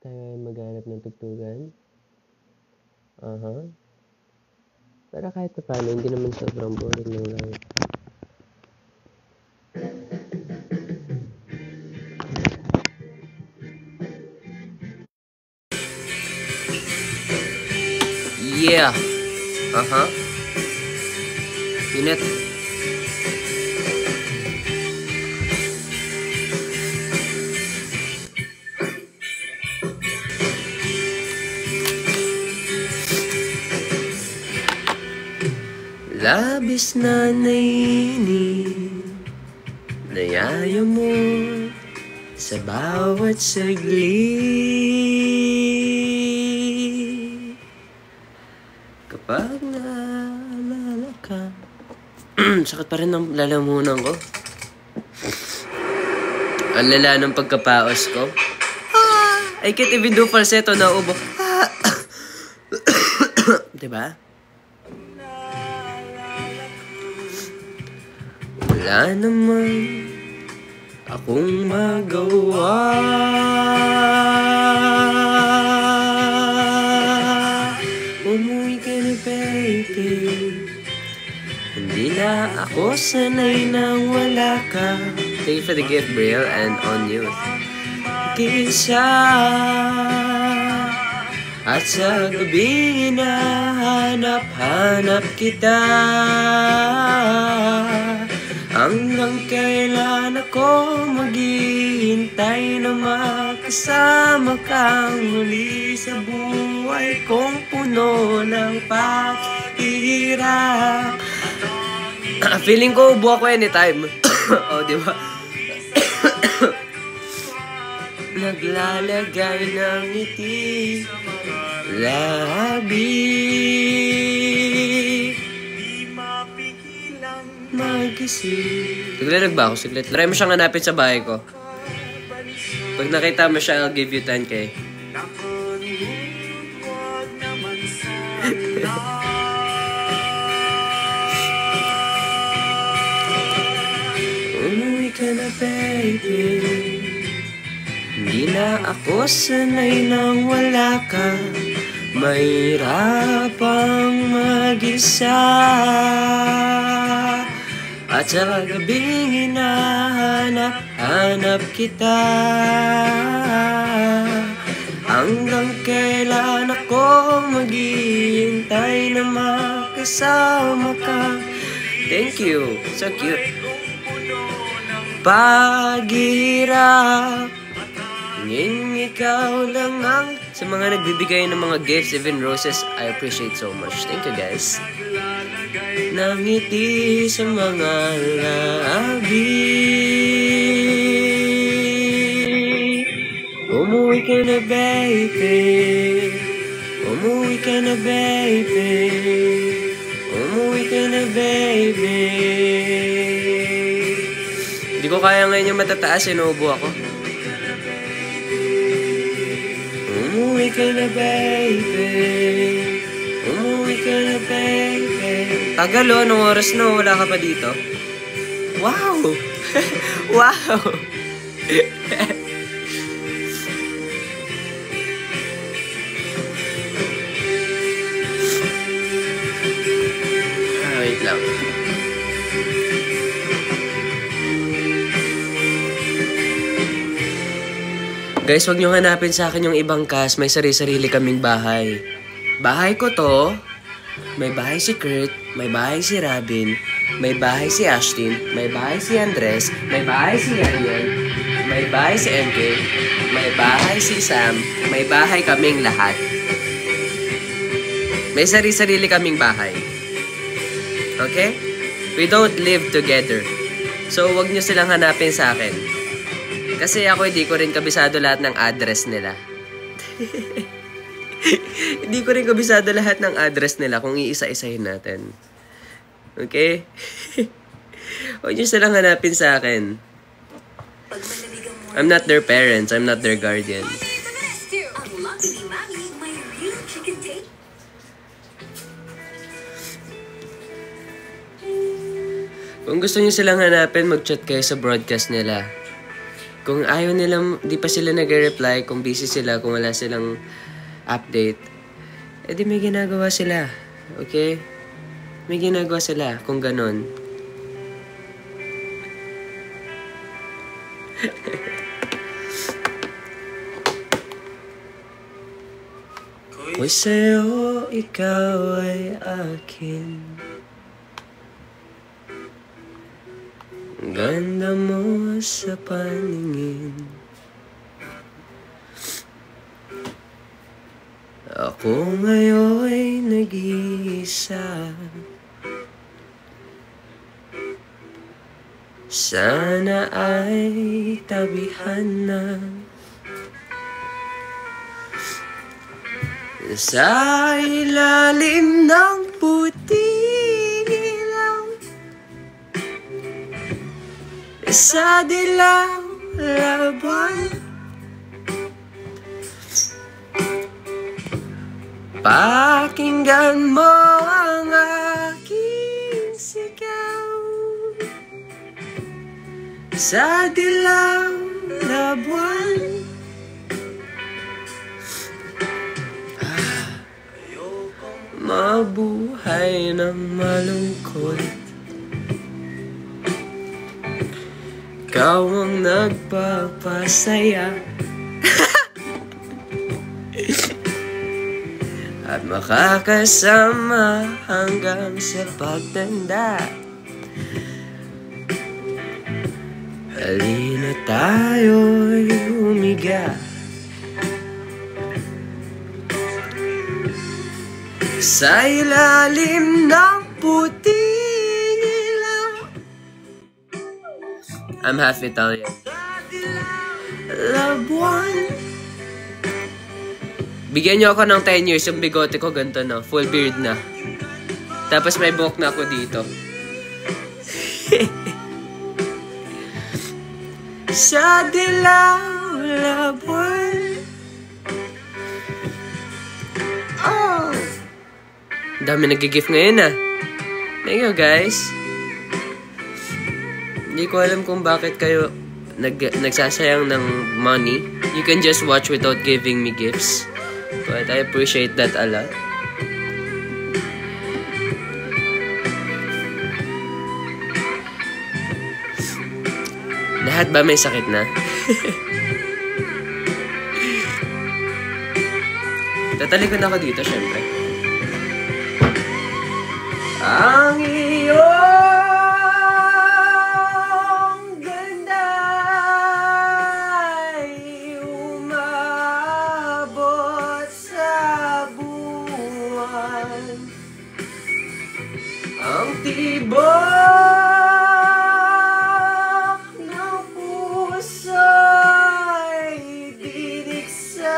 tayo ay maghanap ng tugtugan. Pero kahit pa paano, hindi naman sobrang boring ng life. Yeah. Init. Labis na naiinip, nayaya mo sa bawat saglit. Kapag naalala ka. Sakit pa rin ang lalamunan ko. Ang lala ng pagkapaos ko. I can't even do falsetto na ubo. Diba? Wala naman akong magawa. Umuwi ka na, baby. Hindi na ako sanay nang wala ka. Thank you for the gift, Braille, and on youth. Kisa at sa gabi hinahanap-hanap kita. Hanggang kailan ako maghihintay na makasama kang muli sa buhay kong puno ng paghihirap. Feeling ko ubo ako anytime. Oh, di ba? Naglalagay ng ngiti labi, magising. Naglalag ba ako? Siglit. Try mo siyang hanapin sa bahay ko. Pag nakita mo siya, I'll give you 10K. Umuwi ka na, baby. Hindi na ako sanay nang wala ka. Mahirapang mag-isa. At sa gabing hinahanap kita. Hanggang kailan ako maghihintay na makasama ka. Thank you. So cute. Paghirap, ikaw lang ang... Sa mga nagbibigay ng mga gifts, even roses, I appreciate so much. Thank you, guys. Nangiti sa mga labi. Umuwi ka na, baby. Umuwi ka na, baby. Umuwi ka na, baby. Hindi ko kaya ngayon yung matataas, inuubo ako. Umuwi ka na, baby. Umuwi ka na, baby. Tagal o, anong oras na? Wala ka pa dito? Wow! Wow! Wait lang. Guys, wag nyo hanapin sa akin yung ibang cast. May sarili-sarili kaming bahay. Bahay ko to. May bahay si Kurt. May bahay si Robin. May bahay si Ashton. May bahay si Andres. May bahay si Ariel. May bahay si MK. May bahay si Sam. May bahay kaming lahat. May sarili-sarili kaming bahay. Okay? We don't live together. So, wag nyo silang hanapin sa akin. Kasi ako hindi ko rin kabisado lahat ng address nila. Hindi ko rin kabisado lahat ng address nila kung iisa-isahin natin. Okay? Huwag nyo silang hanapin sa akin. I'm not their parents. I'm not their guardian. Kung gusto nyo silang hanapin, mag-chat kayo sa broadcast nila. Kung ayaw nilang, di pa sila nag-reply, kung busy sila, kung wala silang update, edi may ginagawa sila. Okay? May ginagawa sila kung ganon. Kung sa'yo, ikaw ay akin. Ang ganda mo sa paningin. Ako ngayon'y nag-iisa. Sana ay tabihan na sa ilalim ng puting ilaw, sa dilaw laban, pakinggan mo ang aking sigaw, sa dilaw laban. Mabuhay ng malungkot, ikaw ang nagpapasaya at makakasama hanggang sa pagtanda. Halina tayo'y humiga sa ilalim ng puting ilaw. I'm half Italian. Labuan. Bigyan niyo ako ng 10 years, yung bigote ko ganito na, full beard na. Tapos may buhok na ako dito. Sa dilaw labuan. Oh. Dami nag-gift ngayon ah. Thank you guys. Hindi ko alam kung bakit kayo nagsasayang ng money. You can just watch without giving me gifts. But I appreciate that a lot. Lahat ba may sakit na? Tatalikod ako dito, syempre. Ang iyong ganda ay umabot sa buwan. Ang tibok ng puso ay dinig sa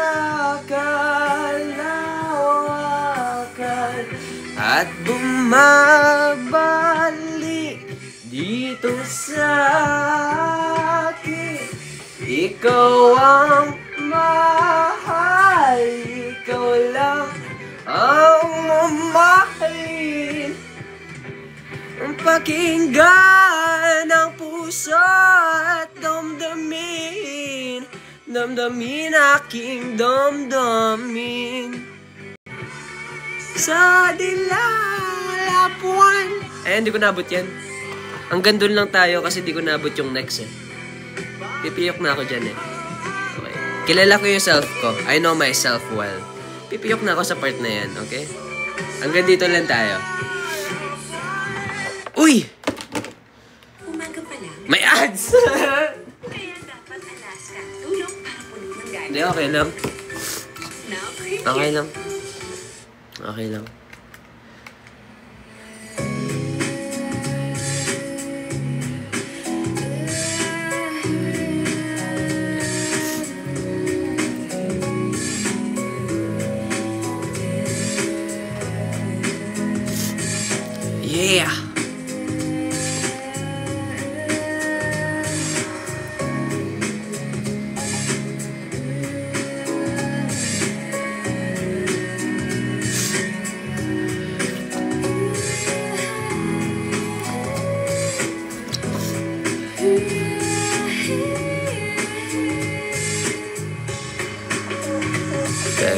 kalawakan at bumabalik dito sa akin. Ikaw ang mahal, ikaw lang ang mamahalin. Ang pakinggan ng puso at damdamin, damdamin aking damdamin. Sa dilalapuan. Eh, hindi ko nabot yan. Hanggang doon lang tayo kasi hindi ko nabot yung next eh. Pipiyok na ako dyan eh. Okay. Kilala ko yung self ko. I know myself well. Pipiyok na ako sa part na yan, okay? Hanggang dito lang tayo. Uy! Umaga pa lang. May ads! Kaya dapat alas ka. Tulong para puno ng gana. Hindi, okay lang. Now, Okay lang. Okay lang. Yeah!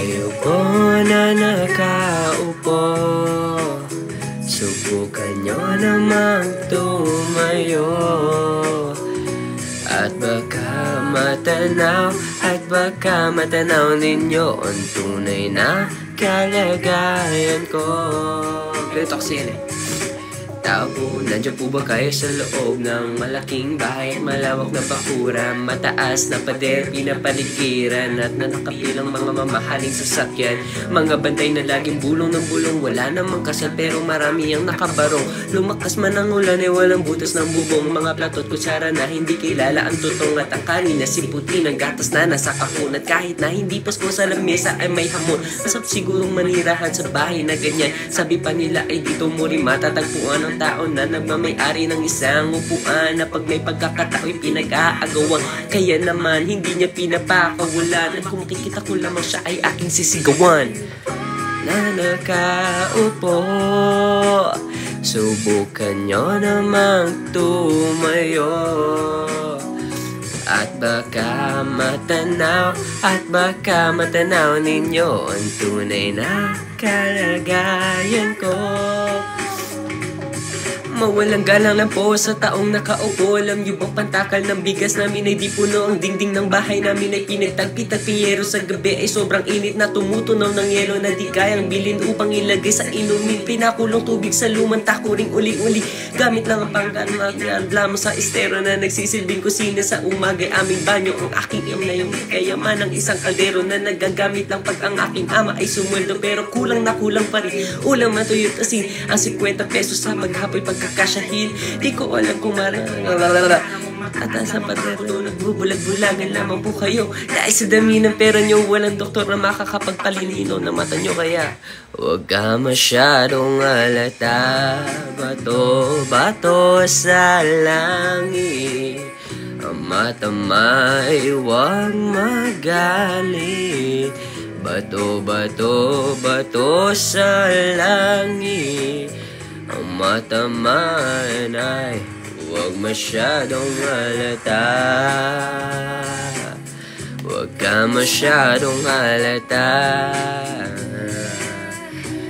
Kayo po na nakaupo, subukan nyo namang tumayo. At baka matanaw ninyo ang tunay na kalagayan ko. Ganito kasi yan eh. Tao po, nandiyan po ba kayo sa loob ng malaking bahay at malawak na bakura, mataas na pader, pinapaligiran at nanakapilang mga mamahaling sasakyan, mga bantay na laging bulong ng bulong, wala namang kasal pero marami ang nakabarong. Lumakas man ang ulan ay walang butas ng bubong, mga platot kutsara na hindi kilala ang tutong at ang kanin na simputi ng gatas na nasa kahon. At kahit na hindi pasko sa lamesa ay may hamon, masarap sigurong manirahan sa bahay na ganyan. Sabi pa nila ay dito mo rin matatagpuan ang tao na nagmamay-ari ng isang upuan na pag may pagkakatao'y pinag-aagawan. Kaya naman hindi niya pinapakawalan at kung makikita ko lamang siya ay aking sisigawan. Na nakaupo, subukan nyo namang tumayo. At baka matanaw ninyo ang tunay na kalagayan ko. Mawalang galang lang po sa taong nakaupo. Alam niyo bang pantakal ng bigas namin ay di puno, ang dingding ng bahay namin ay pinagtagpi-tagpi. Yero sa gabi ay sobrang init na tumutunaw ng yelo na di kayang bilhin upang ilagay sa inumin. Pinakulong tubig sa lumang takuring uli-uli, gamit lang ang pangganaglam sa estero na nagsisilbing kusina sa umaga. Aming banyo ang aking ina, yung kayaman ng isang kaldero na nagagamit lang pag ang aking ama ay sumweldo. Pero kulang na kulang pa rin ulam at tuyot asin, ang 50 pesos sa maghapoy pagkakasyahin. Di ko alam kung at sa patero nagbubulag-bulagan lamang po kayo dahil sa dami ng pera nyo. Walang doktor na makakapagpalilino ng mata nyo, kaya huwag ka masyadong alata. Bato-bato sa langit, ang mata may huwag magalit. Bato-bato sa langit, ang mata man ay huwag masyadong halata. Huwag ka masyadong halata.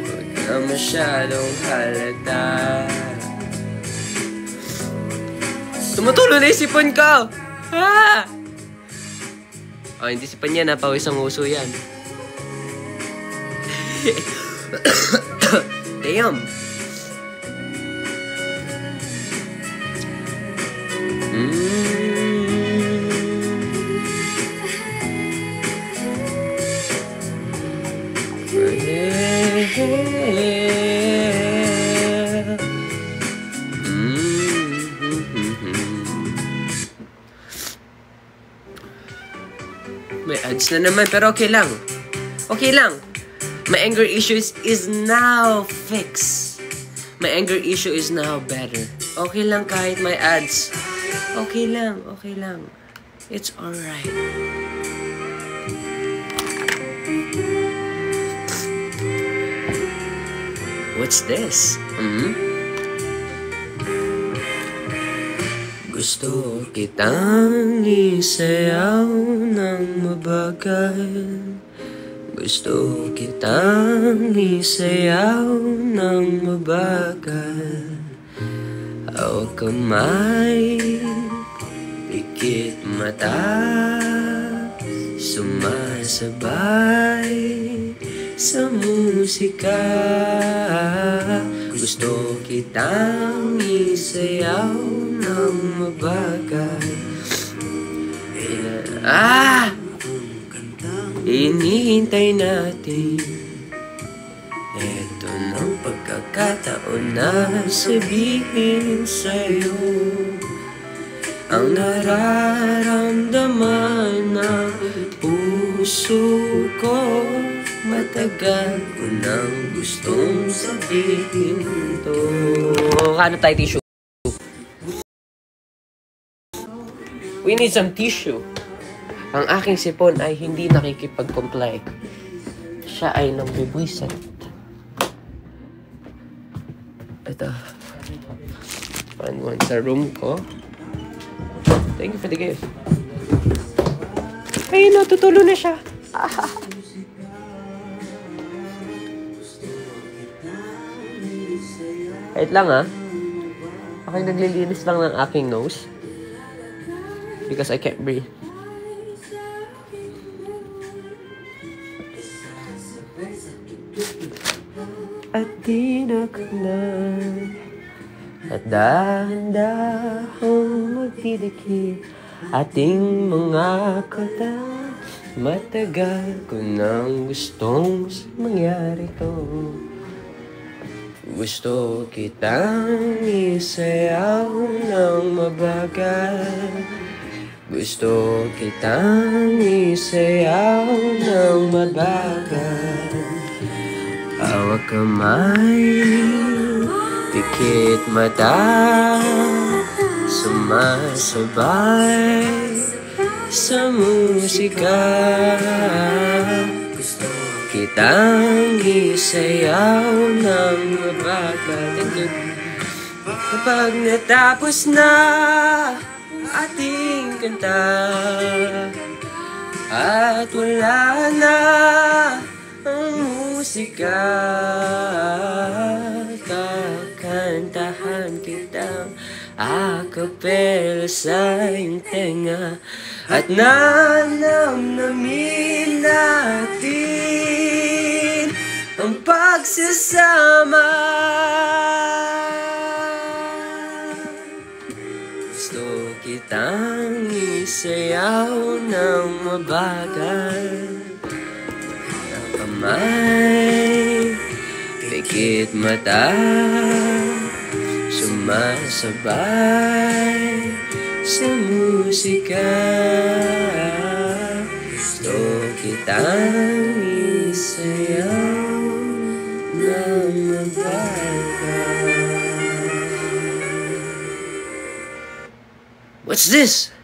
Huwag ka masyadong halata. Tumutulo na yung sipon ko! Ah! Oh, hindi sipon yan, napawis ang uso yan. Damn! May ads na naman, pero okay lang. Okay lang. My anger issues is now fixed. My anger issue is now better. Okay lang kahit may ads. Okay lang, okay lang. It's alright. What's this? Gusto kitang isayaw ng mabagal. Gusto kitang isayaw ng mabagal. Hawak kamay, pikit mata, sumasabay sa musika. Gusto kitang isayaw ng mabagal. Inihintay natin, eto ng pagkakataon na sabihin sa'yo ang nararamdaman ng puso ko. Matagal ko nang gustong sabihin to. Ano tayo tissue? We need some tissue. Ang aking sipon ay hindi nakikipag-comply. Siya ay nambibwisit. Ito. Find one sa room ko. Thank you for the gift. Ay, natutulo na siya. Wait lang ah. Ako'y naglilinis lang ng aking nose. Because I can't breathe. At dinaklan at dahan-dahang magdidikit ating mga kata. Matagal ko nang gustong mangyari to. Gusto kitang isayaw ng mabagal. Gusto kitang isayaw ng mabagal. Hawak kamay, pikit mata, sumasabay sa musika. Gusto kitang isayaw ng mabagal. Kapag natapos na ating kanta at wala na ang musika, kakantahan kitang akapela sa iyong tenga at nanamnamin natin ang pagsasama. Gusto kitang isayaw ng mabagal. Kamay, pikit mata, sumasabay sa musika. Gusto kitang isayaw ng mabagal. What's this?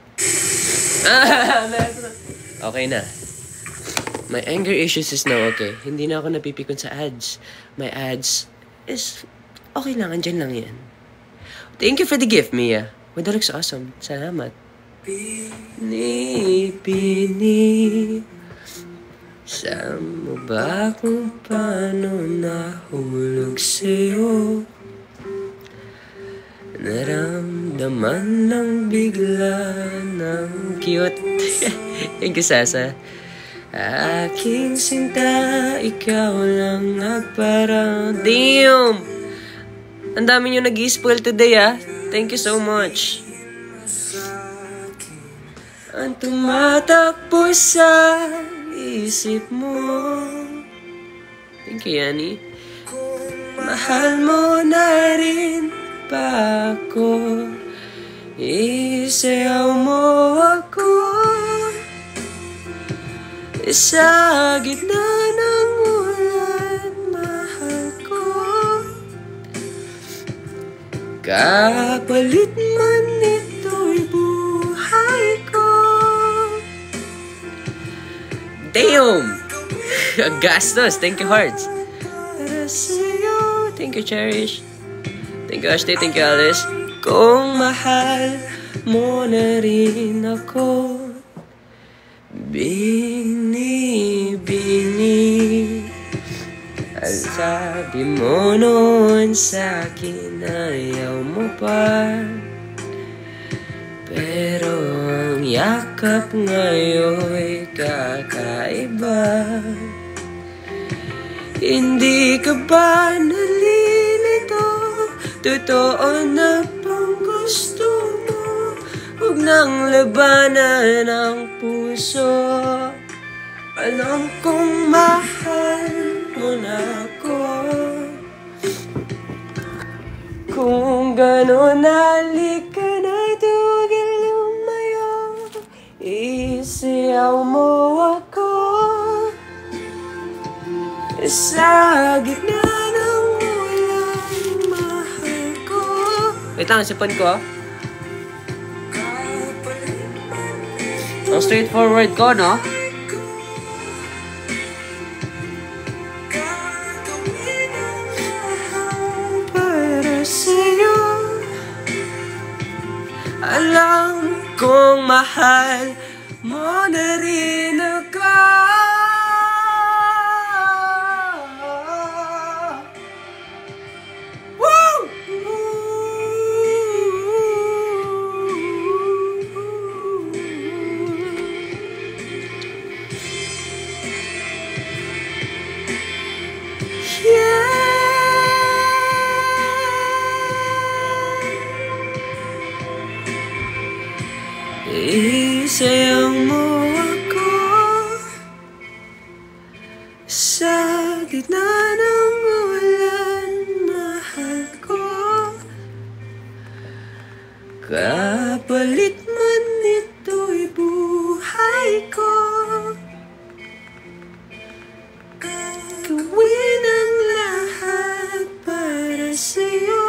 Okay na. My anger issues is now okay. Hindi na ako napipikon sa ads. My ads is okay lang. Andyan lang yan. Thank you for the gift, Mia. Well, that looks awesome. Salamat. Pini, saan mo ba kung paano nahulog sa'yo? Naramdaman lang bigla ng cute. Thank you, Sasa. Aking sinta, ikaw lang nagparang. Damn! Ang dami nyo nag-i-spoil today, ah. Thank you so much. Ang tumatakbo sa isip mo. Thank you, Yani. Mahal mo na rin ba ako? Isayaw mo ako sa gitna ng ulan, mahal ko. Kapalit man ito'y buhay ko. Damn! Gastos! Thank you, Hearts. Para sa'yo. Thank you, Cherish. Thank you, Ashley. Thank you, Alice. Kung mahal mo na rin ako, bini, ang sabi mo noon sa'kin ayaw mo pa. Pero ang yakap ngayon'y kakaiba. Hindi ka ba nalilito? Totoo na bang gusto mo? Huwag nang labanan ang puso. Alam kong mahal mo na ako. Kung gano'n, halika na tugil lumayo. Isayaw mo ako sa gitna ng ulan, mahal ko. Wait lang, sipan ko. Ang straightforward ko, no? Para sa'yo, alam kong mahal mo na rin ako. Woo! Sayaw mo ako sa gitna ng ulan, mahal ko. Kapalit man ito'y buhay ko. Gawin ang lahat para sa'yo.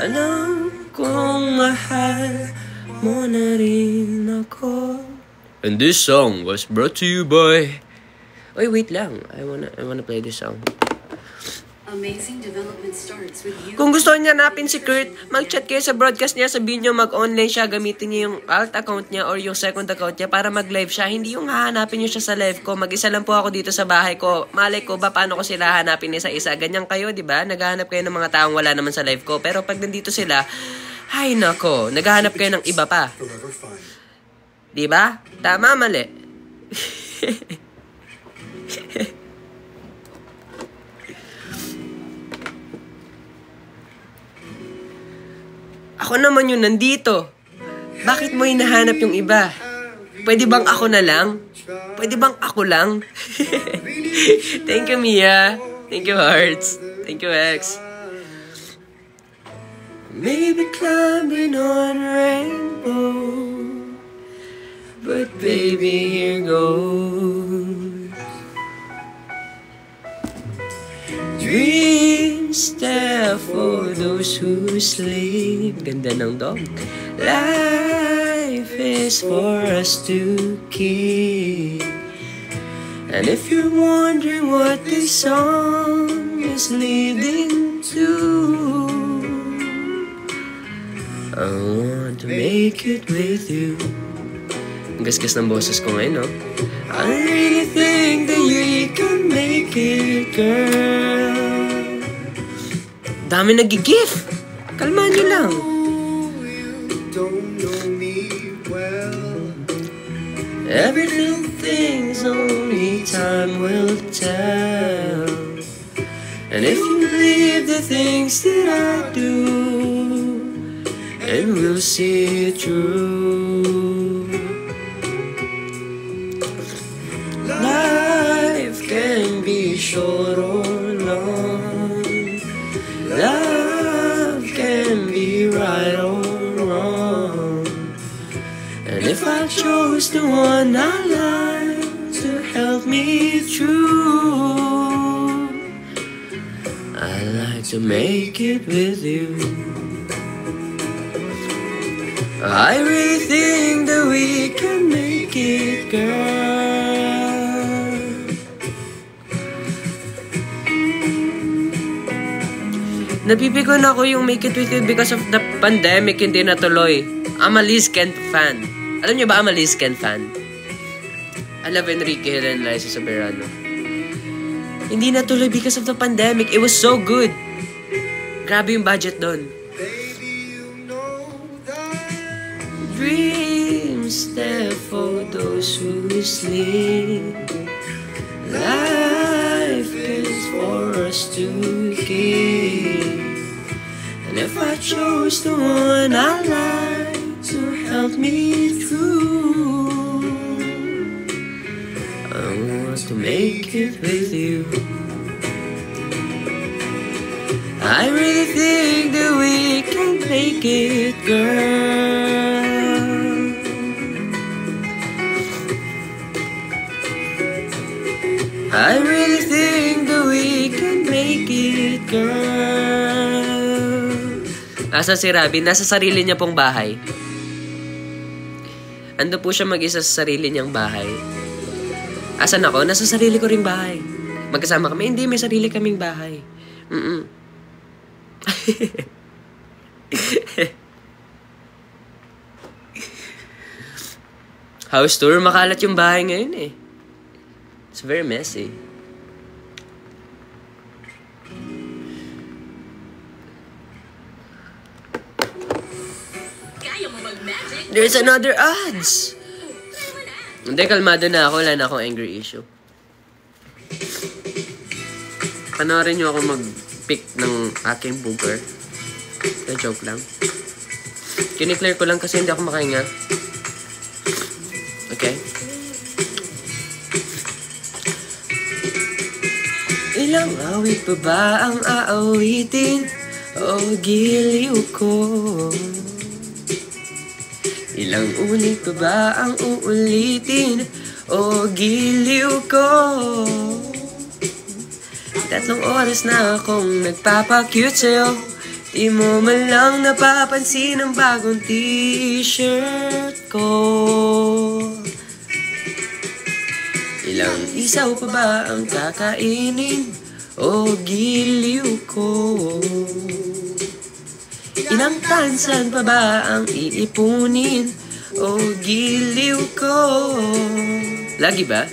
Alam kong mahal mo na rin ako. And this song was brought to you by... Oy, wait lang. I wanna play this song. Amazing development starts with you. Kung gusto niya hanapin si Kurt, mag-chat kayo sa broadcast niya, sabihin niyo mag-online siya, gamitin niyo yung alt account niya or yung second account niya para mag-live siya. Hindi yung hahanapin niyo siya sa live ko. Mag-isa lang po ako dito sa bahay ko. Malay ko ba paano ko sila hanapin isa-isa? Ganyan kayo, di ba? Naghahanap kayo ng mga taong wala naman sa live ko. Pero pag nandito sila, ay nako, naghahanap kayo ng iba pa. Di ba? Tama, mali. Ako naman yung nandito. Bakit mo hinahanap yung iba? Pwede bang ako na lang? Pwede bang ako lang? Thank you, Mia. Thank you, Hearts. Thank you, X. Maybe climbing on a rainbow, but baby, here goes. Dreams there for those who sleep. Ganda ng dog. Life is for us to keep. And if you're wondering what this song is leading to, I want to make it with you. Ang gasgas ng boses ko ngayon, no? I really think that you can make it, girl. Dami nag-gift. Kalma niyo lang. Everything's only time will tell. And if you believe the things that I do, and we'll see it through. Life can be short or long. Love can be right or wrong. And if I chose the one I like to help me through, I like to make it with you. I really think that we can make it, girl. Nabibigon ako yung Make It With You because of the pandemic, hindi natuloy. I'm a Liz Kent fan. Alam niyo ba I'm a Liz Kent fan? I love Enrique Hill and Liza Soberano. Hindi natuloy because of the pandemic. It was so good. Grabe yung budget doon. Dreams there for those who sleep. Life is for us to keep. And if I chose the one I like to help me through, I want to make it with you. I really think that we can make it, girl. I really think that we can make it, girl. Asa si Robin? Nasa sarili niya pong bahay. Ando po siya mag-isa sa sarili niyang bahay. Asan ako? Nasa sarili ko ring bahay. Magkasama kami? Hindi, may sarili kaming bahay. House tour, makalat yung bahay ngayon eh. It's very messy. There's another ads. Hindi, kalmado na ako. Wala na akong angry issue. Panoorin niyo ako mag-pick ng aking booger. Na joke lang. Kiniklear ko lang kasi hindi ako makahinga. Okay? Ilang awit pa ba ang aawitin? O giliw ko? Ilang ulit pa ba ang uulitin? O giliw ko? 3 oras na akong nagpapakute sa'yo. Di mo man lang napapansin ang bagong t-shirt ko. Ilang isaw pa ba ang kakainin? O giliw ko? Ilang tansan pa ba ang iipunin? O giliw ko? Lagi ba?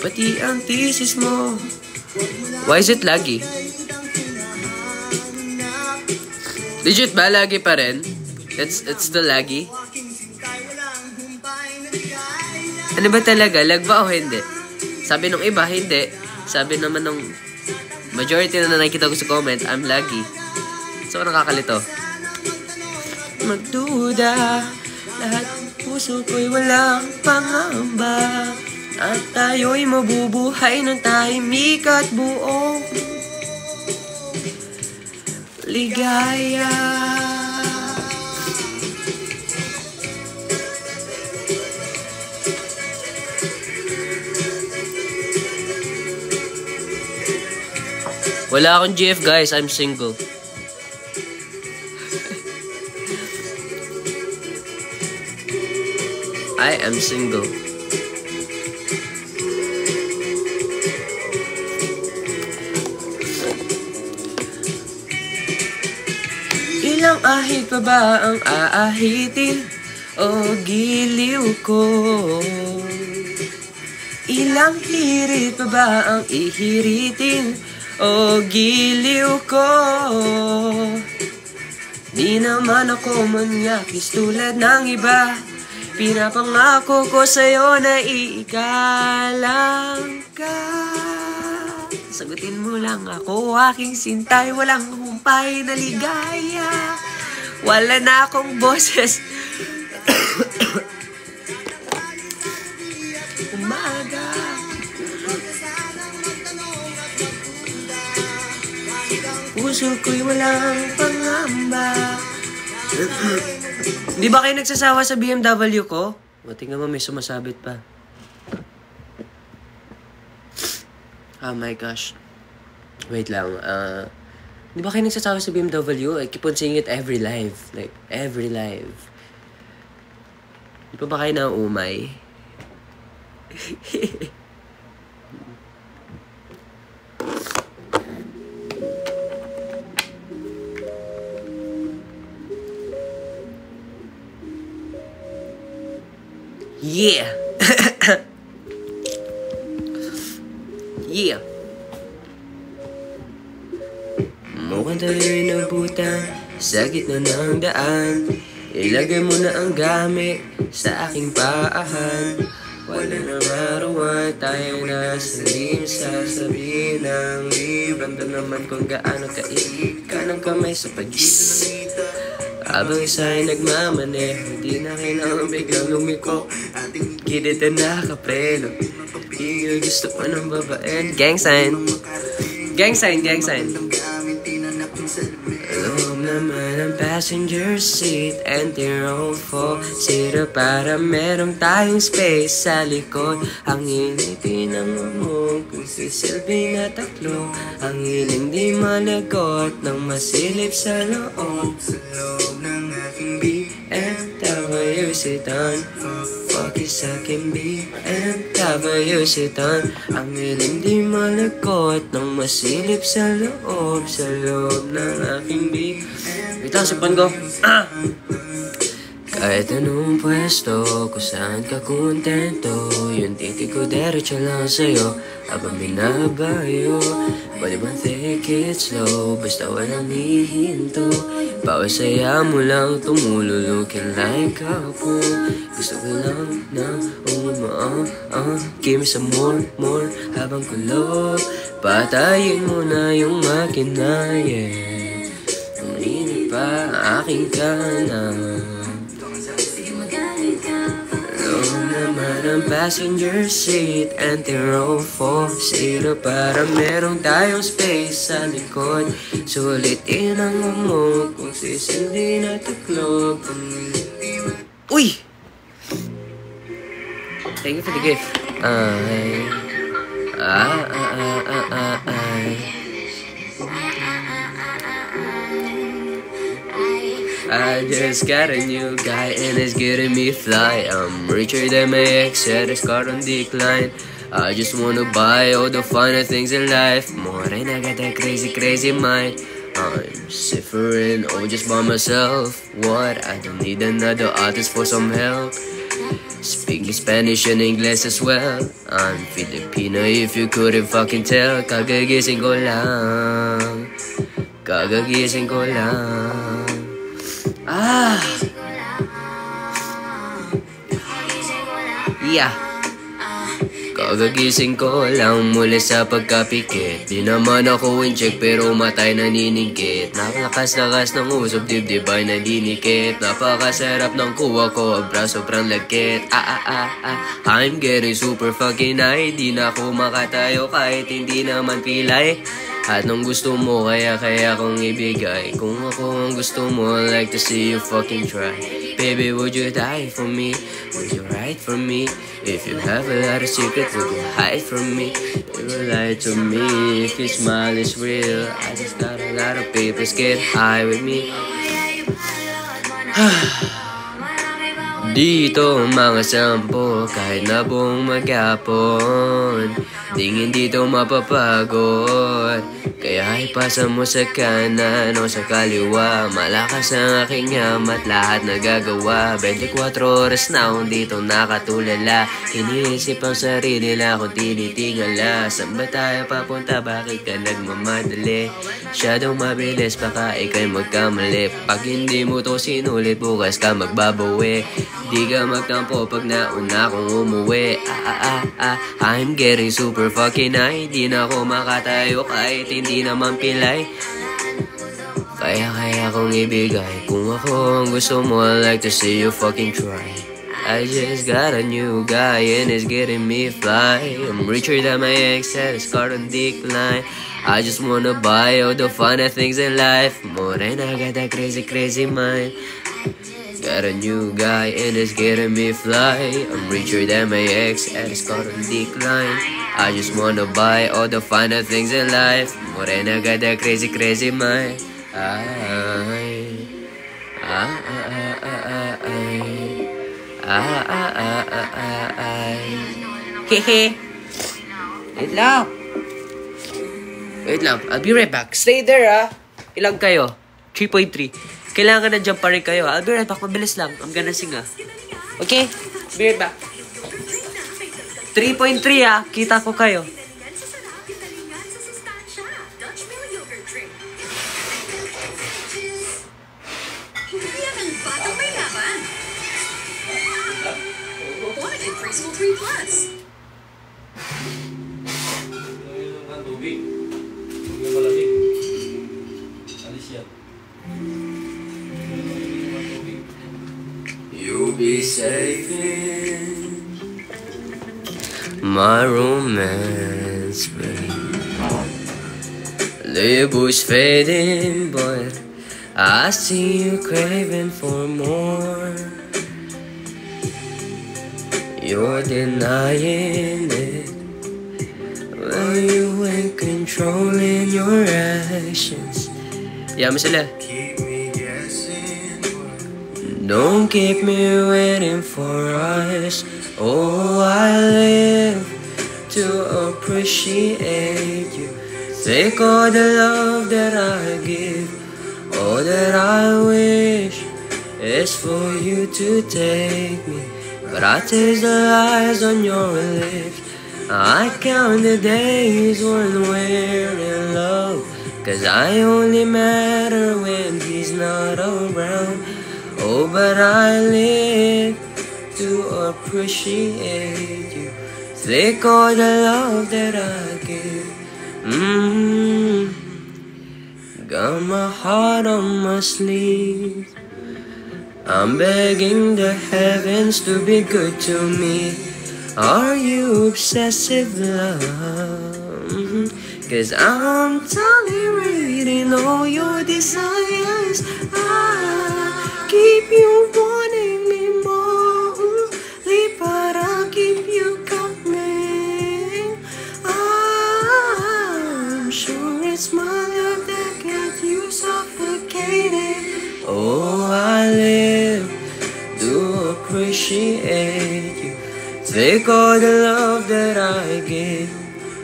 Pati ang thesis mo. Why is it lagi? Legit ba? Lagi pa rin? It's still lagi? Ano ba talaga? Lag ba o hindi? Sabi nung iba, hindi. Sabi naman nung majority na nakikita ko sa comment, I'm laggy. So, nakakalito. Magduda, lahat ng puso ko'y walang pangamba. At tayo'y mabubuhay ng tahimik at buong ligaya. Wala akong GF guys, I'm single. I am single. Ilang ahit pa ba ang aahitin? O giliw ko? Ilang hirit pa ba ang ihiritin? O giliw ko? Di naman ako manyakis tulad ng iba. Pinapangako ko sa'yo na iikalang ka. Sagutin mo lang ako, aking sintay, walang humpay na ligaya. Wala na akong boses. Umaga. Puso ko'y walang pangamba. Di ba kayo nagsasawa sa BMW ko? O, tingnan mo, may sumasabit pa. Oh my gosh. Wait lang. Di ba kayo nagsasawa sa BMW? I keep on saying it every live. Like, every live. Di pa ba kayo nauumay? Yeah! Yeah! Mukhang tayo'y nabutan sa gitna ng daan. Ilagay mo na ang gamit sa aking paahan. Wala nang arawan, tayo na sa lim. Sasabihin ng ramdam naman kung gaano kaibig ka ng kamay sa pagis. Habang isa'y nagmamaneho, di na kailangan biglang lumiko. Gilid na nakapreno, pagpigil gusto ko ng babaen. Gang sign! Gang sign, gang sign! Alam naman ang passenger seat, anti-roll for zero para merong tayong space sa likod. Ang inipin ng umog, kung sisilbi na tatlo. Ang hiling di malagot ng masilip sa loob. Sa loob ng aking BMW sedan. Focus sa aking BMW sedan. Ang hiling di malagot ng masilip sa loob. Sa loob ng aking Wait lang, sipan ko. Kahit anong pwesto, kung saan ka kontento, yung titig ko diretso lang sa'yo, habang binabayo. Pwede bang take it slow, basta walang hihinto. Bawat saya mo lang, tumululukin like ako. Gusto ko lang na give me some more, more. Habang kulo, patayin mo na yung makina, yeah. Ang init pa, aking ka na. Loob naman ang passenger seat, anti-row 4-0 para merong tayong space sa likod. Sulitin ang umog kung sisindi na tuklog. Uy! Thank you for the gift. I just got a new guy and it's getting me fly. I'm richer than my ex, said his card on decline. I just wanna buy all the finer things in life. More than I got that crazy, crazy mind. I'm suffering all just by myself. What? I don't need another artist for some help. Speaking Spanish and English as well. I'm Filipino if you couldn't fucking tell. Kagagising ko lang. Kagagising ko lang. Yeah. Kagagising ko lang mula sa pagkapikit. Di naman ako in-check pero matay naniningkit. Napalakas-lakas ng usap, dibdib ay nalinikit. Napakasarap ng kuha ko, abra sobrang lagkit. I'm getting super fucking high. Di na ako makatayo kahit hindi naman pilay. At nung gusto mo, kaya kong ibigay. Kung ako ang gusto mo, I'd like to see you fucking try. Baby, would you die for me? Would you ride for me? If you have a lot of secrets, would you hide from me? You will lie to me if your smile is real. I just got a lot of papers, get high with me. Dito mga sampo, kahit na buong maghapon, tingin dito mapapagod. Kaya ipasa mo sa kanan o sa kaliwa. Malakas ang aking yamat, lahat nagagawa. 24 oras na akong dito nakatulala. Iniisip ang sarili na akong tinitingala. Saan ba tayo papunta? Bakit ka nagmamadali? Masyadong mabilis, baka ikaw'y magkamali. Pag hindi mo to sinulit, bukas ka magbabawi. Di ka magtampo pag nauna kong umuwi. I'm getting super fucking high. Di na ako makatayo kahit hindi naman pilay. Kaya kong ibigay. Kung ako ang gusto mo, I'd like to see you fucking try. I just got a new guy and it's getting me fly. I'm richer than my ex, had his card on decline. I just wanna buy all the finer things in life. More than I got that crazy, crazy mind. Got a new guy and it's getting me fly. I'm richer than my ex and it's caught on decline. I just wanna buy all the finer things in life. More than I got that crazy, crazy mind. Hehe. Wait lang. Wait lang. I'll be right back. Stay there, Ilang kayo? 3.3. Kailangan na dyan pa rin kayo. I'll be right back. Mabilis lang. I'm gonna sing, Okay? Be right back. 3.3, Kita ko kayo. You'll be safe in my romance, babe. Labels fading, but I see you craving for more. You're denying it when you ain't controlling your actions. Yeah, sila. Don't keep me waiting for us. Oh, I live to appreciate you. Take all the love that I give. All that I wish is for you to take me. But I taste the lies on your lips. I count the days when we're in love. 'Cause I only matter when he's not around. Oh, but I live to appreciate you. Take all the love that I give. got my heart on my sleeve. I'm begging the heavens to be good to me. Are you obsessive love? 'Cause I'm tolerating all your desires. I keep you wanting me more, but I'll keep you coming. I'm sure it's my love that got you suffocated. Oh, I live to appreciate you. Take all the love that I give.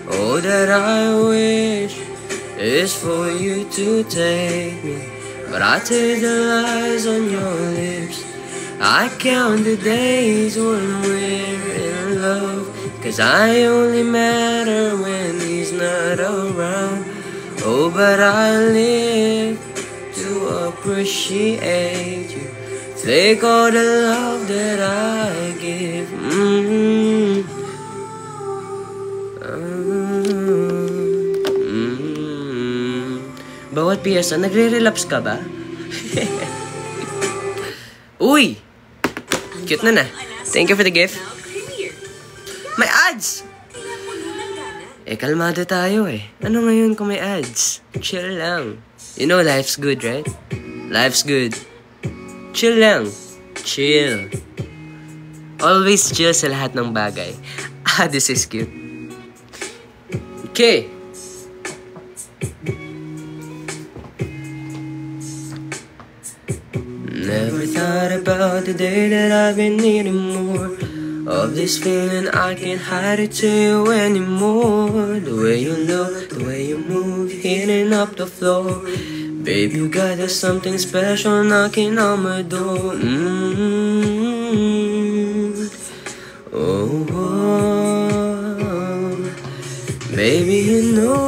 All that I wish is for you to take me. But I take the lies on your lips. I count the days when we're in love, 'cause I only matter when he's not around. Oh, but I live to appreciate you. Take all the love that I give. Bawat piyesa, nagre-relapse ka ba? Uy! Cute na. Thank you for the gift. May ads! Kalmado tayo eh. Ano ngayon kung may ads? Chill lang. You know life's good, right? Life's good. Chill lang. Chill. Always chill sa lahat ng bagay. This is cute. Okay. Never thought about the day that I've been needing more of this feeling. I can't hide it to you anymore. The way you look, the way you move, hitting up the floor. Babe, you got us something special knocking on my door. Oh, baby, you know,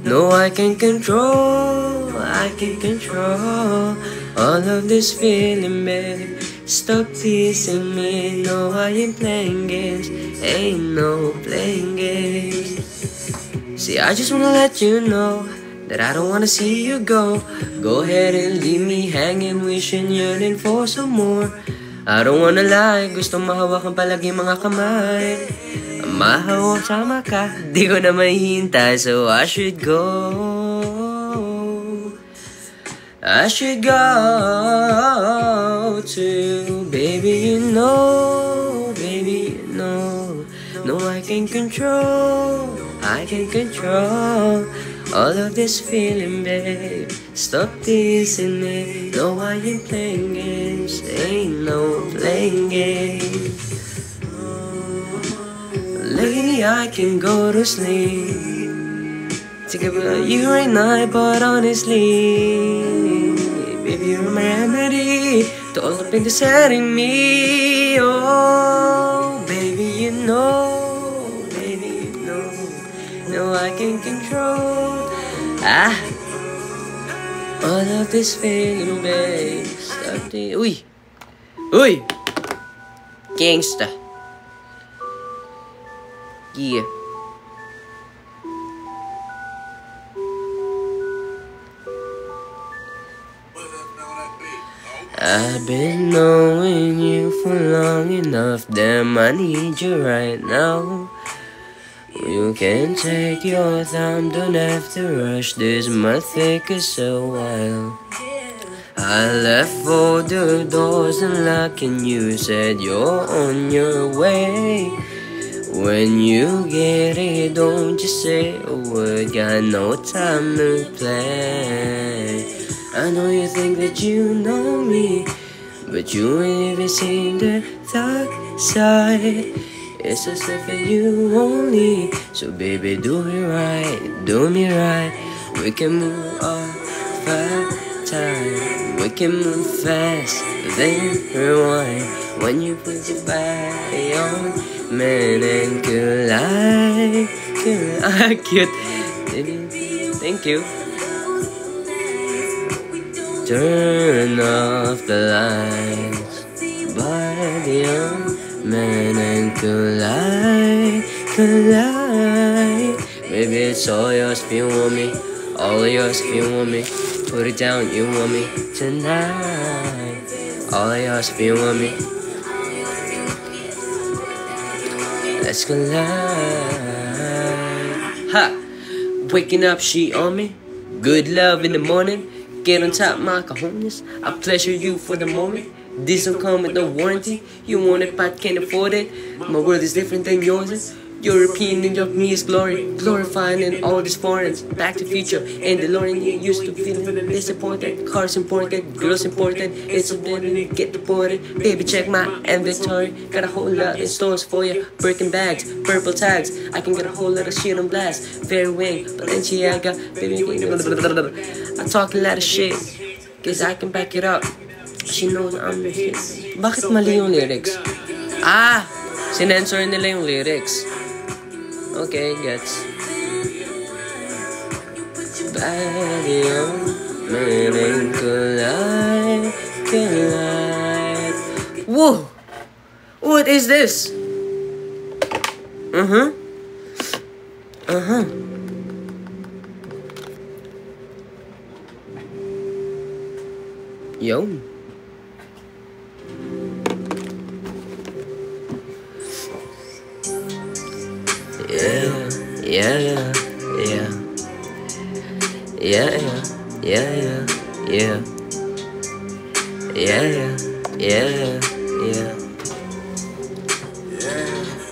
no, I can control all of this feeling, baby. Stop teasing me, no, I ain't playing games, ain't no playing games. See, I just wanna let you know that I don't wanna see you go. Go ahead and leave me hanging, wishing yearning for some more. I don't wanna lie, gusto mahawakan palagi mga kamay. Mahawak sama ka, di ko na mahihintay, so I should go. I should go to, baby, you know, no, I can control all of this feeling, babe. Stop teasing me, no, I ain't playing games, ain't no playing games. Lately I can go to sleep, think about you and I, but honestly, baby, you're my remedy to all the pain that's hurting me. Oh, baby, you know, no, I can control all of this feeling, babe. Stop the uy, gangsta, yeah. I've been knowing you for long enough, damn, I need you right now. You can take your time, don't have to rush, this might take us a while. I left all the doors unlocked and you said you're on your way. When you get it, don't just say a word, got no time to play. I know you think that you know me, but you ain't even seen the dark side. It's a step for you only, so baby, do me right. We can move on fast time, we can move fast, then rewind. When you put your body on, man, and collide. Cute. Thank you. Turn off the lights, body on, man, and collide. Baby, It's all yours if you want me. All yours if you want me. Put it down, you want me tonight. All yours if you want me. Let's collide. Ha! Waking up, she on me. Good love in the morning. Get on top, my cojones. I pleasure you for the moment. This don't come with no warranty. You want it, but can't afford it. My world is different than yours. European and of me is glory. Glorifying in all these foreigns. Back to future and DeLorean. You used to feel disappointed. Cars imported, girls imported. It's a bit get deported. Baby, check my inventory. Got a whole lot in stores for you. Birkin bags, purple tags. I can get a whole lot of shit on blast. Fair wing, Balenciaga. Baby, I talk a lot of shit. Cause I can back it up. She knows I'm the shit. Bakit mali yung lyrics? Sinensor nila yung lyrics. Okay, gets. Body on, meaning collide. Whoa! What is this? Yo. Yeah.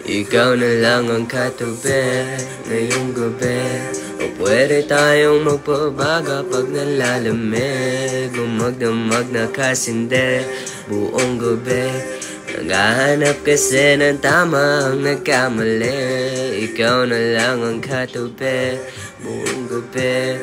Ikaw na lang ang katabi ngayong gabi. O pwede tayong magpabaga pag nalalamig. Magdamag na kasindi buong gabi. Naghahanap kasi ng tama ang nagkamali. Ikaw na lang ang katabi buong gabi.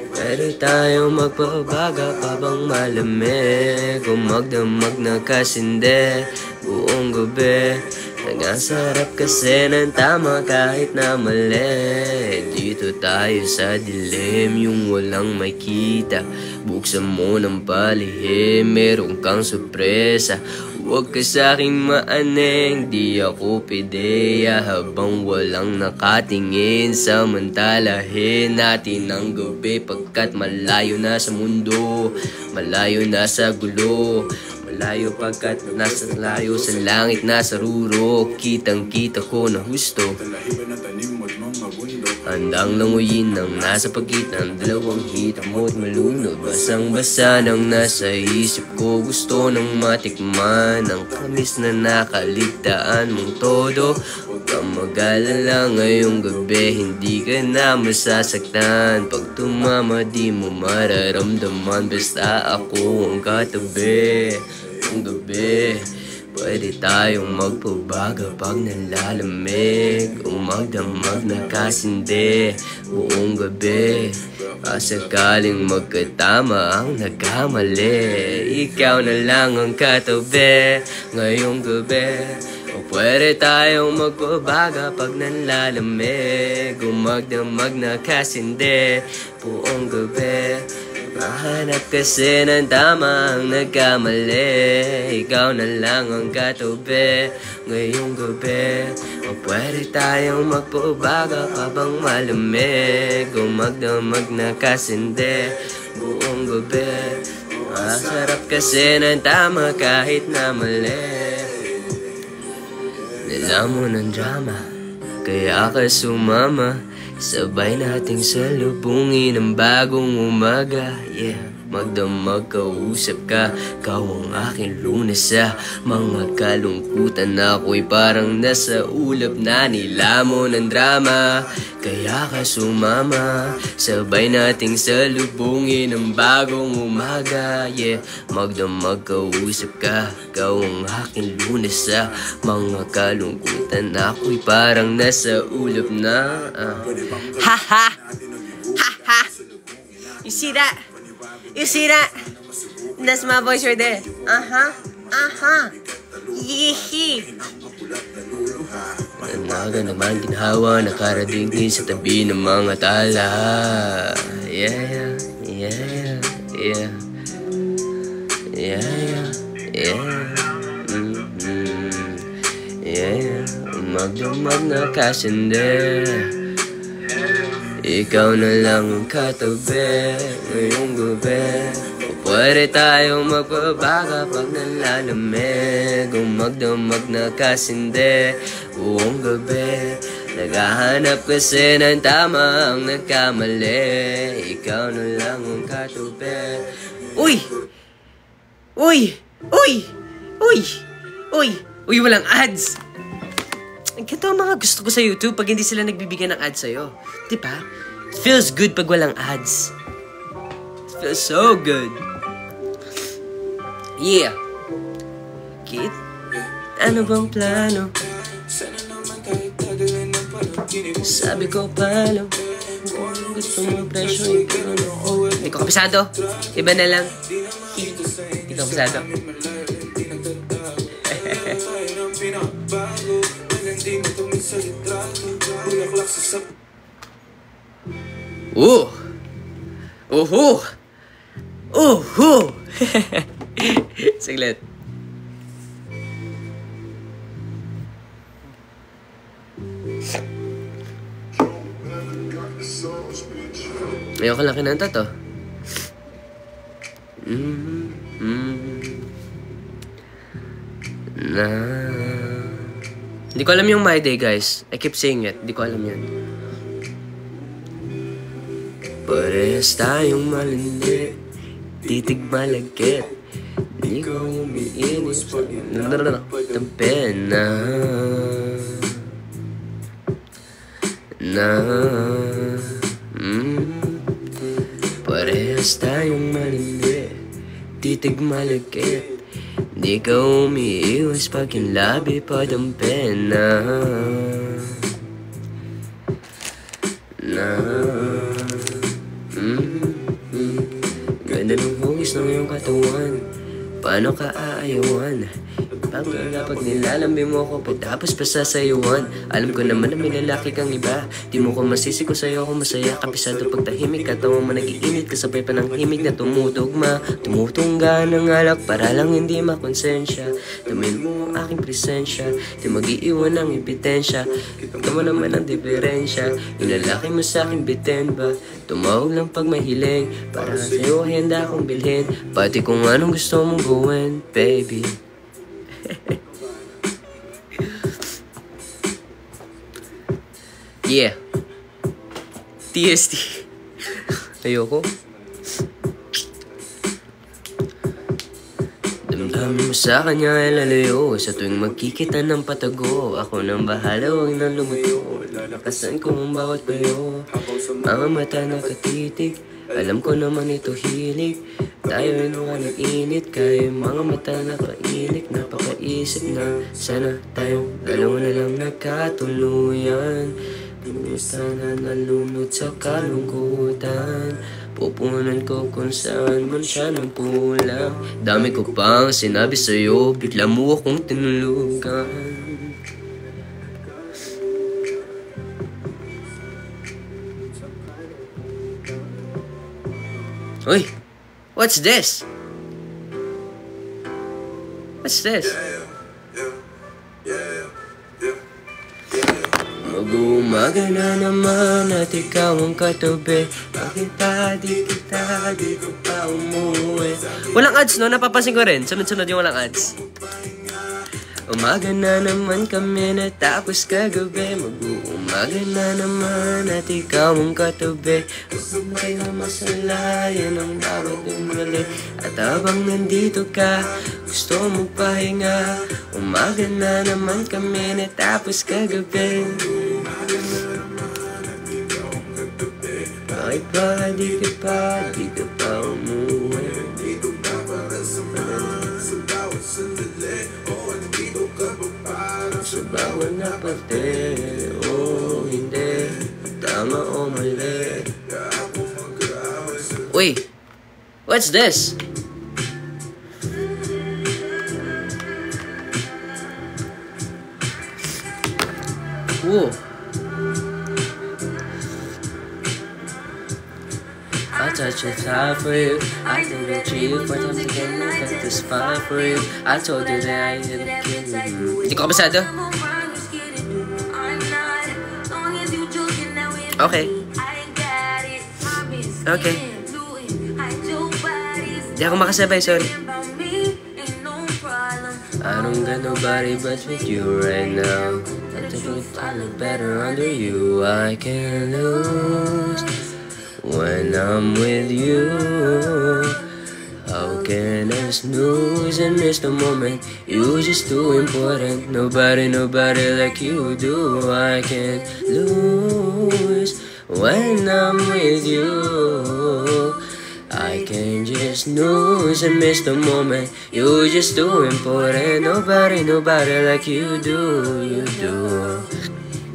Pwede tayong magpabaga pa bang malamig. Magdamag na kasindi buong gabi. Nagasarap kasi ng tama kahit na mali. Dito tayo sa dilim, yung walang makita. Buksan mo ng palihim, meron kang sorpresa. Huwag ka sa'king maaneng, di ako pideya. Habang walang nakatingin, samantalahin natin ang gabi. Pagkat malayo na sa mundo, malayo na sa gulo. Malayo pagkat nasa layo sa langit, nasa ruro. Kitang kita ko na husto. Handang languyin ng nasa pagitan, dalawang hita mo't malunod. Basang basa ng nasa isip ko, gusto nang matikman ang kamis na nakaligtaan mong todo. Huwag kang mag-alala ngayong gabi, hindi ka na masasaktan. Pag tumama di mo mararamdaman, basta ako ang katabi. Ang gabi, pwede tayong magpabaga pag nalalamig. Magdamag na kasindi buong gabi. Sakaling magkatama ang nagkamali. Ikaw na lang ang katabi ngayong gabi. O pwede tayong magpabaga pag nalalamig. Magdamag na kasindi buong gabi. Mahanap kasi ng tama ang nagkamali. Ikaw na lang ang katabi ngayong gabi. O pwede tayong magpabaga habang malamig. Magdamag na kasindi buong gabi. Masarap kasi ng tama kahit na mali. Nilamon ng drama, kaya ka sumama. Sabay nating salubungin ang bagong umaga. Yeah, magdamag kausap ka. Ikaw ang aking lunas sa mga kalungkutan. Ako'y parang nasa ulap na nilamon ng drama. Kaya ka sumama. Sabay nating salubungin ang bagong umaga. Yeah, magdamag kausap ka. Ikaw ang aking lunas sa mga kalungkutan. Ako'y parang nasa ulap na. Ha ha! Ha ha! You see that? You see that? That's my voice right there. Yee-hee! Naga naman ginhawa, nakarating din sa tabi ng mga tala. Yeah. Magdamag na kasindi. ikaw na lang ang katabi ngayong gabi. O pwede tayong magbabaga pag nalalamig, o magdamag na kasindi buong gabi. Naghahanap kasi ng tama ang nagkamali, ikaw na lang ang katabi. Uy! Uy! Uy! Uy! Uy! Uy, walang ads! Ganito ang mga gusto ko sa YouTube pag hindi sila nagbibigay ng ads sa'yo. Diba? It feels good pag walang ads. It feels so good. Yeah. Kid, ano bang plano? Sabi ko paano? Kung gusto mo presyo, hindi ko kapisado. Iba na lang. Hindi ko kapisado. Oho! Saglit. Ayoko lang kinanta to. Hindi ko alam yung My Day, guys. I keep saying it. Hindi ko alam yan. Parehas tayong malindi, titig malagkit, di ko umiinis pag tampi Parehas tayong malindi, titig malagkit, di ka umiiwas pag yung labi pa dampi Ganda ng hugis ng iyong katawan, paano ka aayawan? Pag nilalambi mo ako, pagtapos pa sasayuan. Alam ko naman na may lalaki kang iba, di mo ko masisi ko sa'yo ako masaya. Kapisado pag tahimik, katawa mo nag-iinit, kasabay pa ng himig na tumutugma. Tumutungga ng alak para lang hindi makonsensya. Damin mo ang aking presensya, di mag-iiwan ng ebidensya. Ikaw mo naman ang diferensya, yung lalaki mo sa'kin bitin ba? Tumawag lang pag mahiling, para sa'yo handa akong bilhin, pati kung anong gusto mong gawin, baby. Yeah. TST. Ayoko. Damdamin mo sa kanya ay lalayo, sa tuwing magkikita ng patago. Ako nang bahala, huwag nang lumuto. Lalakasan ko ang bawat payo. Mga mata na katitig, alam ko naman ito hilig. Tayo ay nag-init, kaya mga mata na painik. Napakaisip na sana tayong dalawa na lang nagkatuluyan. Pinusta na nalunod sa kalungkutan, pupunan ko kung saan man siya ng kulang. Dami ko pang sinabi sa'yo, bigla mo akong tinulugan. Uy! What's this? What's this? Mag-uumaga na naman at ikaw ang katabi. Bakit di ko pa umuwi? Walang ads, no? Napapansin ko rin. Sunod-sunod yung walang ads. Umaga na naman kami natapos kagabi. Mag-uumaga na naman at ikaw ang katabi. Huwag mo kayo masalayan ang bawat umali. At habang nandito ka, gusto mong pahinga. Umaga na naman kami natapos kagabi. Bakit ba di ka pa umuwi? Sa bawat napati, o hindi, tama o mali. Uy, what's this? Whoa. I touch your thigh for you. I think that you for time to get me back this fire for you. I told you that I didn't kill you. Hindi ko kabisado. Okay. Okay. Di ako makasabay, sorry. I don't got nobody but with you right now. I look better under you. I can't lose when I'm with you. How can I snooze and miss the moment? You're just too important. Nobody like you do. I can't lose when I'm with you. I can just snooze and miss the moment. You're just too important. Nobody like you do. You do.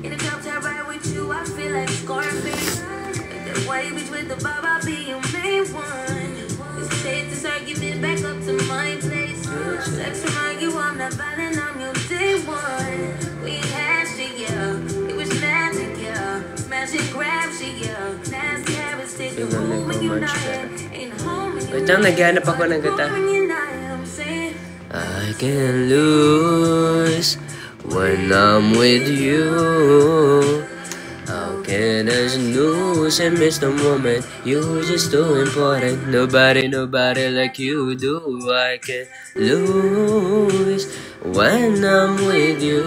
In the club, I ride with you. I feel like Scarface. Like that white bitch with the bob, I'll be your main one. It's safe to start giving back up to my place. Sex remind you I'm not violent, I'm your day one. We had shit, yeah. It was magic, yeah. Smash and grab shit, yeah. Nasty habits take the room when you're not here. Ain't home when Wait lang, naghanap ako ng gata. I can lose when I'm with you. How can I snooze and miss the moment? You're just too important. Nobody like you do. I can lose when I'm with you.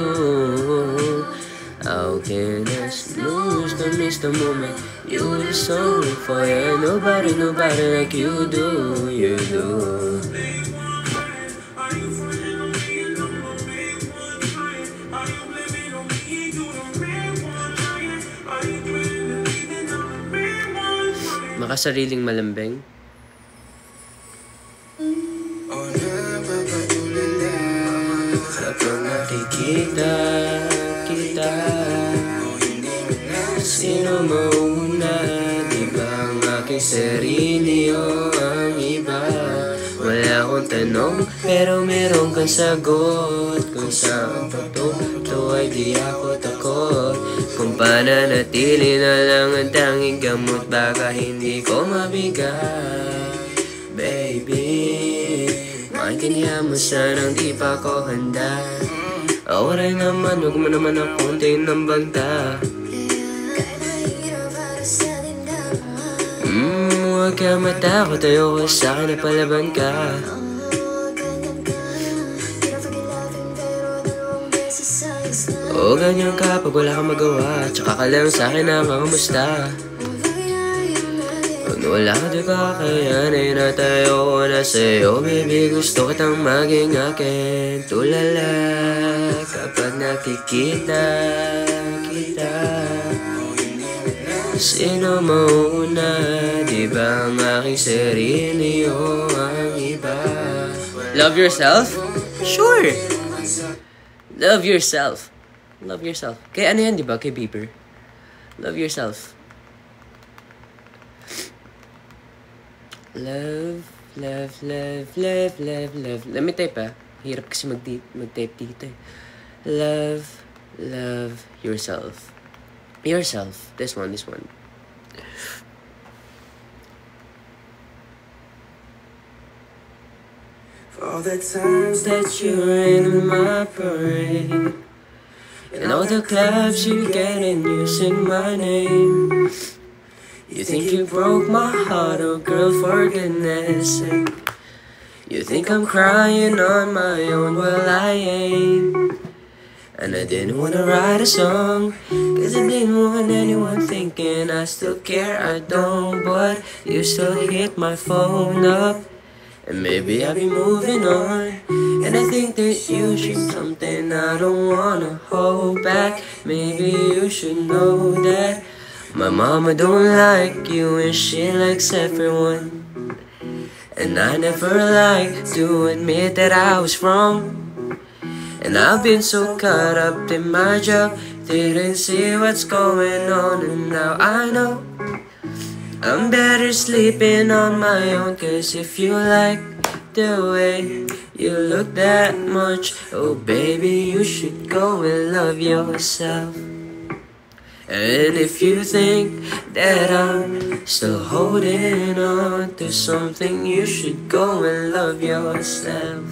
How can I snooze and miss the moment? You're just so fire. Nobody like you do. You do. Makasariling malambing. Kapag nakikita kita, sino mauna? Diba ang aking sarili o ang iba? Wala akong tanong, pero meron kang sagot. Kung saan to ay di ako takot. Kung pananatili na lang ang tanging gamot, baka hindi ko mabigay. Baby, maintindihan mo sanang di pa ako handa. Awara naman, huwag mo naman akong ng banta. Huwag ka matakot, ayoko sa akin na palaban ka. O ganyan ka pag wala kang magawa, tsaka ka lang sa akin na kamusta. Pag wala ka di kakayanin at ayoko na sa'yo, baby gusto kitang maging akin. Tulala kapag nakikita kita, sino mauna? Diba ang aking sarili o ang iba? Love yourself? Sure! Love yourself. Love yourself. Kay ano yan, diba? Kay Bieber. Love yourself. Love, love, love, love, love, love. Let me type Hirap kasi mag-type dito eh. Love, love yourself. Yourself. This one. For all the times that you rain in my parade, and all the clubs you get and you sing my name. You think you broke my heart, oh girl, for goodness sake. You think I'm crying on my own, well I ain't. And I didn't wanna write a song, cause I didn't want anyone thinking I still care, I don't. But you still hit my phone up, and maybe I'll be moving on. And I think that you should something I don't wanna hold back. Maybe you should know that my mama don't like you and she likes everyone. And I never like to admit that I was wrong. And I've been so caught up in my job, didn't see what's going on. And now I know I'm better sleeping on my own. Cause if you like the way you look that much, oh baby, you should go and love yourself. And if you think that I'm still holding on to something, you should go and love yourself.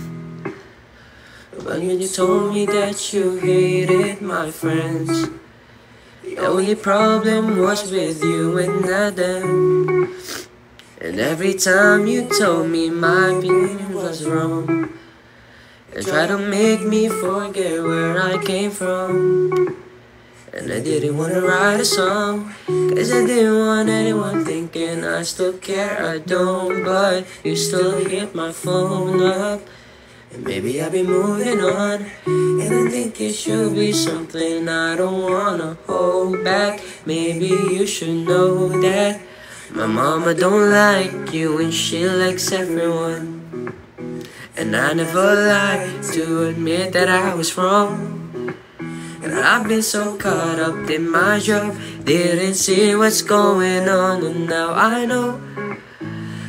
When you told me that you hated my friends, The only problem was with you and not them. And every time you told me my opinion was wrong, and tried to make me forget where I came from. And I didn't wanna write a song, cause I didn't want anyone thinking I still care. I don't, but you still hit my phone up. And maybe I'll be moving on, and I think it should be something I don't wanna hold back. Maybe you should know that my mama don't like you and she likes everyone. And I never lied to admit that I was wrong. And I've been so caught up in my job, didn't see what's going on. And now I know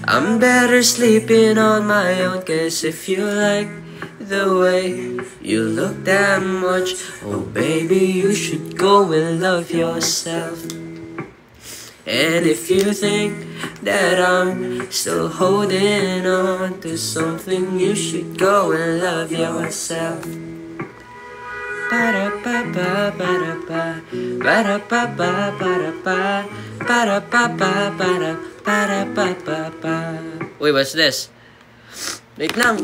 I'm better sleeping on my own. Cause if you like the way you look that much, oh baby, you should go and love yourself. And if you think that I'm still holding on to something, you should go and love yourself. Ba-da-ba-ba, ba-da-ba, ba-da-ba-ba, ba-da-ba, ba-da-ba-ba, ba-da, ba-da-ba-ba-ba. Uy, what's this? Wait lang.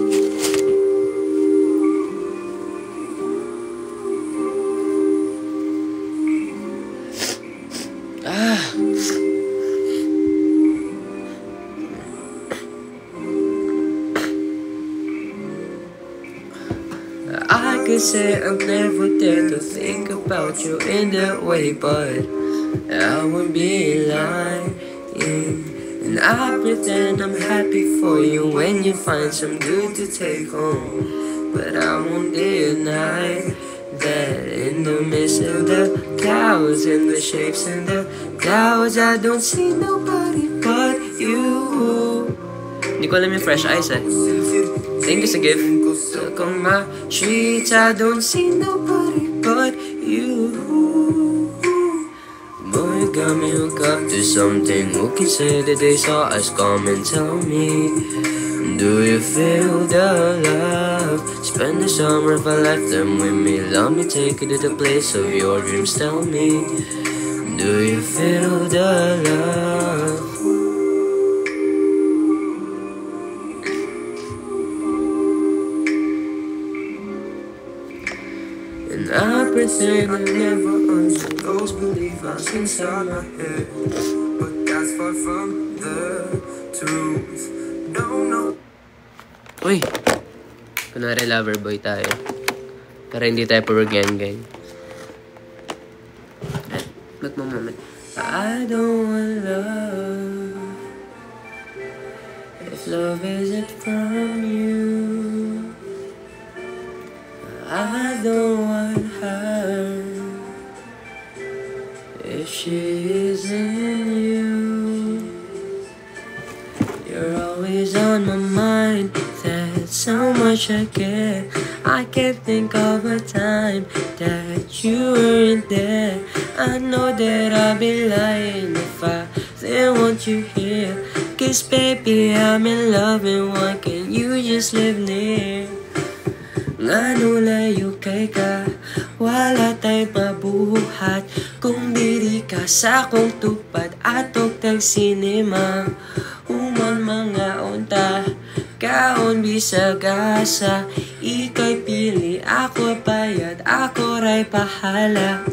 I could say I've never dared to think about you in that way, but I would be lying. And I pretend I'm happy for you when you find some good to take home. But I won't deny that in the midst of the clouds and the shapes and the clouds, I don't see nobody but you. Hindi ko alam yung Fresh Eyes eh. Thank you sa gift. Look on my streets, I don't see nobody but you. Boy, you got me hooked up to something. Who can say that they saw us? Come and tell me, do you feel the love? Spend the summer if I left them with me. Let me take you to the place of your dreams. Tell me, do you feel the love? And I pretend I never understood those beliefs inside my head, but that's far from the truth. Don't know. Uy! Kunwari lover boy tayo. Para hindi tayo puro gang-gang. Look mo moment. I don't want love if love isn't from you. I don't want her if she isn't you. You're always on my mind, that's how much I care. I can't think of a time that you weren't there. I know that I'd be lying if I didn't want you here. Cause baby, I'm in love and why can't you just live near? Ngano layo kay ka, wala tay mabuhat. Kung diri ka sa akong tupad, atok tag sinema. Human mga unta, kaon bisag asa. Ika'y pili, ako bayad, ako ray pahala.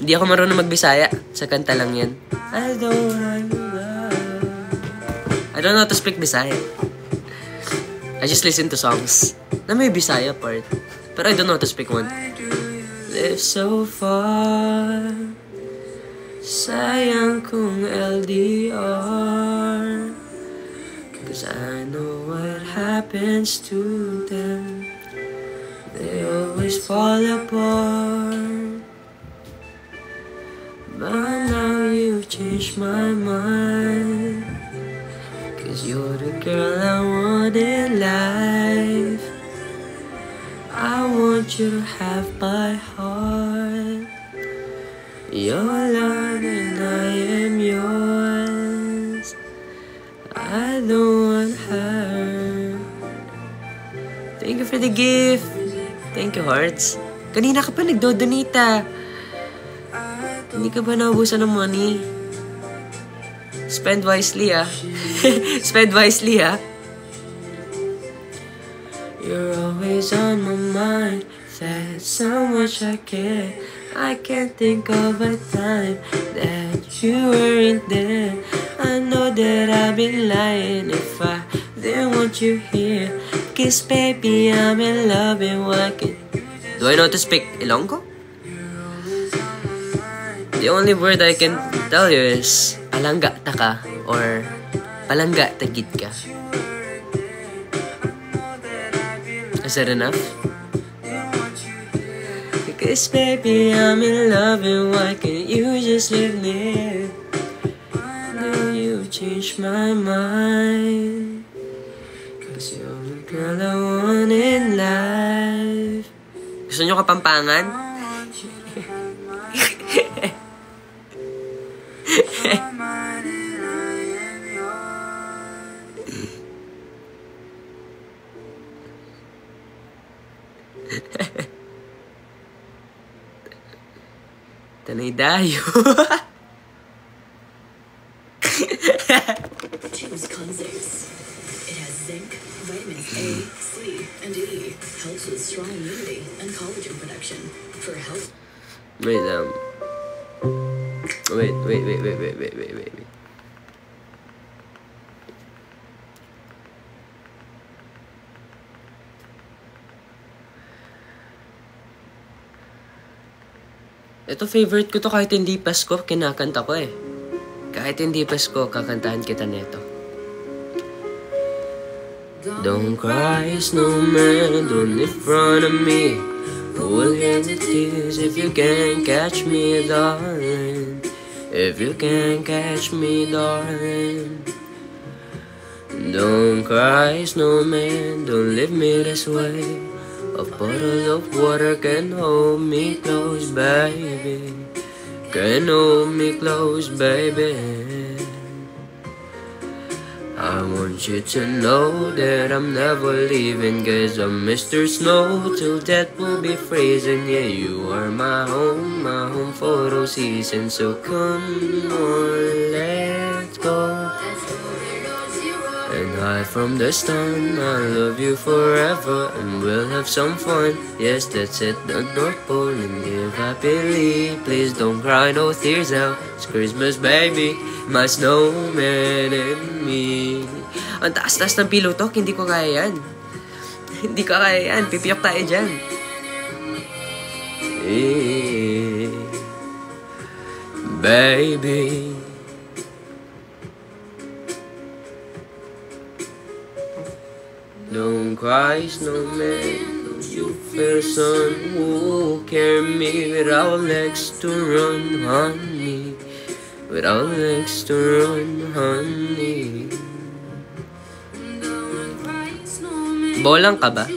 Hindi ako marunong magbisaya, sa kanta lang yan. I don't know how to speak Bisaya. I just listen to songs na may Bisaya part, but I don't know how to speak one. Live so far, sayang kung LDR, cause I know what happens to them. They always fall apart. But now you've changed my mind, cause you're the girl I want in life. I want you to have my heart. You're love and I am yours. I don't want her Thank you for the gift. Thank you, hearts. Kanina ka pa nagdodonita. Hindi ka ba naubusan ng money? Spend wisely, ah. Spend wisely, ah. You're always on my mind. That's how much I care. I can't think of a time that you weren't there. I know that I've been lying if I didn't want you here. 'Cause baby, I'm in love and what can... Do I know to speak Ilonggo? The only word I can tell you is palangga ta ka or palangga tagit ka. Is that enough? Because baby, I'm in love and why can't you just leave me? Now you changed my mind. Cause you're the girl I want in life. Gusto nyo Kapampangan? Tanay dayo. Choose Conzix. It has zinc, vitamins A, C, and E. Helps with strong immunity and collagen production for health. Wait. Ito favorite ko to kahit hindi Pasko, kinakanta ko eh. Kahit hindi Pasko, kakantahan kita neto. Don't cry, snowman, don't in front of me. Who will get the tears if you can't catch me, darling? If you can't catch me, darling. Don't cry, snowman, don't leave me this way. A bottle of water can hold me close, baby. Can hold me close, baby. I want you to know that I'm never leaving, 'cause I'm Mr. Snow till death will be freezing. Yeah, you are my home photo season. So come on, let's go and hide from the sun. I love you forever and we'll have some fun. Yes, that's it, the North Pole and live happily. Please don't cry, no tears now. It's Christmas, baby, my snowman and me. Ang taas-taas ng pillow talk, hindi ko kaya yan. Hindi ko kaya yan, pipiyok tayo dyan. Baby, don't cry, snowman. Don't you feel sun will carry me without legs to run, honey? Without legs to run, honey. Bolang ka ba?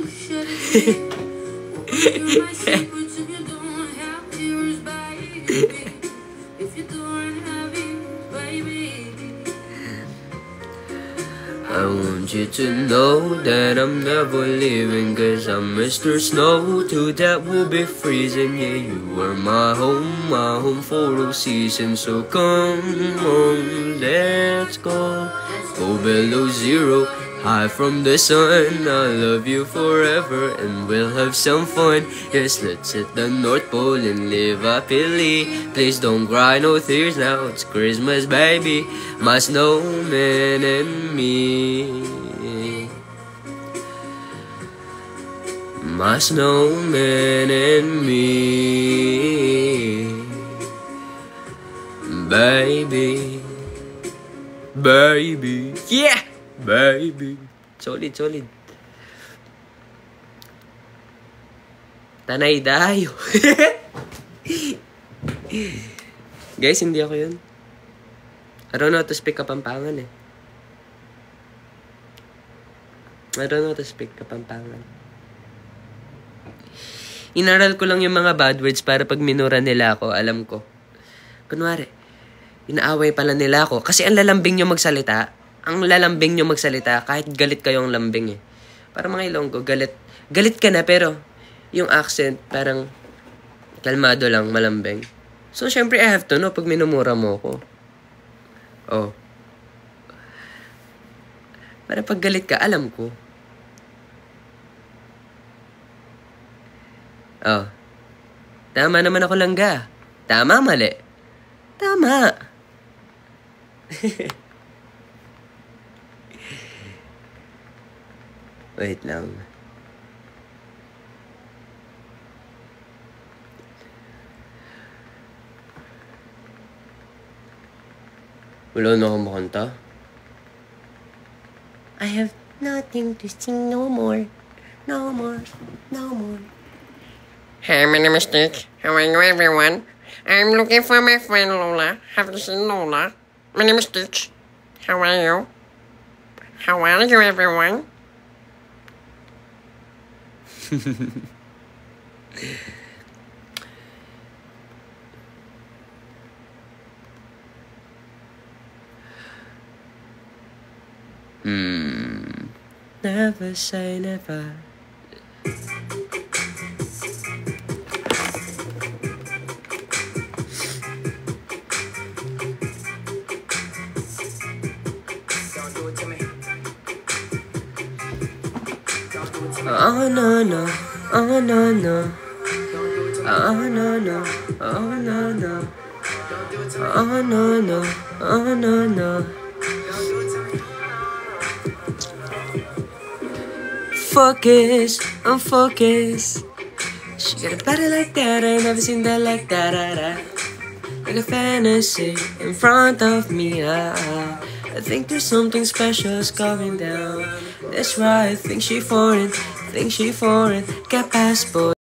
I want you to know that I'm never leaving, 'cause I'm Mr. Snow till that will be freezing. Yeah, you are my home for all season. So come on, let's go. Go below zero, high from the sun. I love you forever and we'll have some fun. Yes, let's hit the North Pole and live happily. Please don't cry, no tears now. It's Christmas, baby, my snowman and me. My snowman and me. Baby, baby, yeah, baby. Solid. Tanay dayo. Guys, hindi ako yun. I don't know how to speak Kapampangan eh. I don't know how to speak Kapampangan. Inaral ko lang yung mga bad words para pag minura nila ako, alam ko. Kunwari, inaaway pala nila ako. Kasi ang lalambing nyo magsalita, kahit galit kayong lambing eh. Para mga Ilonggo, galit galit ka na pero yung accent parang kalmado lang, malambing. So, syempre, I have to know pag minumura mo ko. Oh. Para pag galit ka, alam ko. Oh. Tama naman ako langga. Tama, mali. Tama. Wait lang. Wala na akong makanta. I have nothing to sing no more. No more. No more. Hey, my name is Stitch. How are you, everyone? I'm looking for my friend Lola. Have you seen Lola? My name is Stitch. How are you? How are you, everyone? Never say never. Oh no no, oh no no, oh no no, oh no no, oh no no, oh no no. Focus, I'm focused. She got a body like that, I ain't never seen that like that. Like a fantasy in front of me. I think there's something special is going down. That's right, think she foreign, got passport.